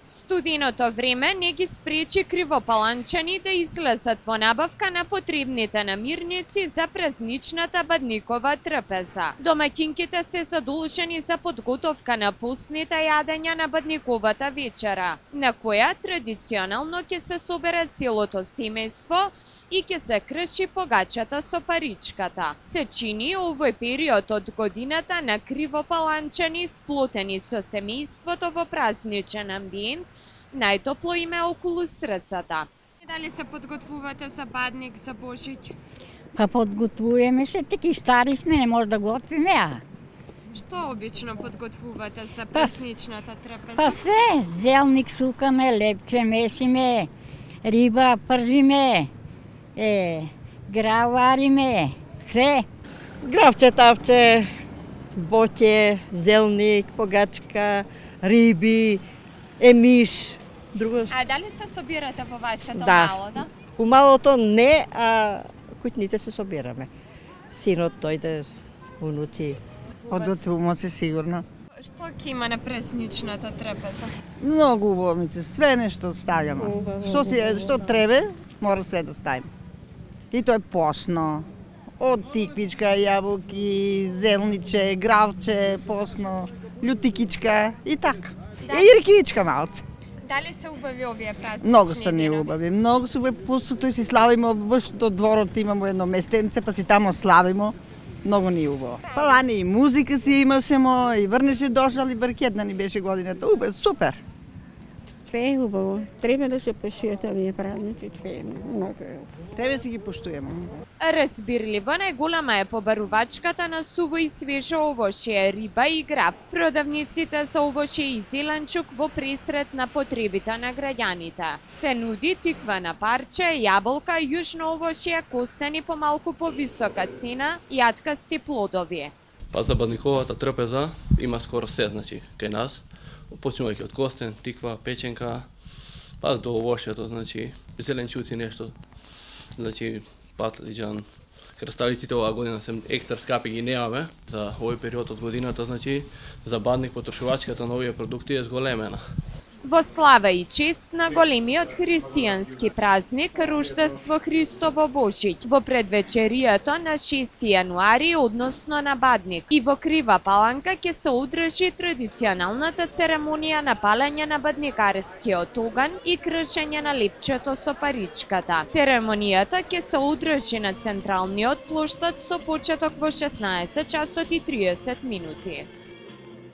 Студеното време не ги спречи кривопаланчани да излезат во набавка на потребните намирници за празничната бадникова трпеза. Домаќинките се задолжени за подготовка на постните јадења на бадниковата вечера, на која традиционално ќе се собере целото семејство и ќе се крши погачата со паричката. Се чини овој период од годината на кривопаланчани сплотени со семејството во празничен амбиент, најтопло име околу срцата. Дали се подготвувате за бадник за Божиќ? Па подготвуваме се, таки стари сме, не може да готвиме, а. Што обично подготвувате за празничната трпеза? Па све, зелник сукаме, лепче месиме, риба пржиме, гравариме, све. Гравче, тавче, боќе, зелник, погачка, риби, емиш, друго. А дали се собирате во вашето мало, да? У малото не, а куќните се собираме. Синот дојде, унуци. Подготвуваме се сигурно. Што ќе има на празничната трпеза? Многу убавици, све нешто ставаме. Што треба, мора све да ставим. И тоа е посно. Од тиквичка, јаболки, зелниче, гравче, посно, љутикичка и така. И рекичка малце. Дали се убави овие празнични Многу се не денови? убави, многу се убави, плюс тој си славимо, баш до дворот имамо едно местенце, па си тамо славимо. Многу ни убаво. Па лани и музика си имашемо, и врнеше дошал и баркетна ни беше годината. Супер! Све е убаво. Треба да се пошијат овие празници, све е многу е убаво. Треба да си ги поштуеме. Разбирливо, најголема е побарувачката на суво и свежо овошје, риба и грав. Продавниците за овошје и зеленчук во пресрет на потребите на граѓаните. Се нуди тиква на парче, јаболка, јужно овошје, костени по малку повисока цена и јаткасти плодови. Па за бадниковата трпеза има скоро се, значи, кај нас. Почнувајќи од костен, тиква, печенка, па до овошјето, значи, зеленчуци нешто. Значи, патлиџан, краставиците оваа година се екстра скапи ги немаме. За овој период од годината, значи, за бадник потрошувачката на овие продукти е зголемена. Во слава и чест на големиот христијански празник Рождество Христово Божиќ, во предвечерието на 6 јануари, односно на Бадник, и во Крива Паланка ќе се одржи традиционалната церемонија на палење на бадникарскиот оган и кршење на лепчето со паричката. Церемонијата ќе се одржи на централниот плоштад со почеток во 16 часот и 30 минути.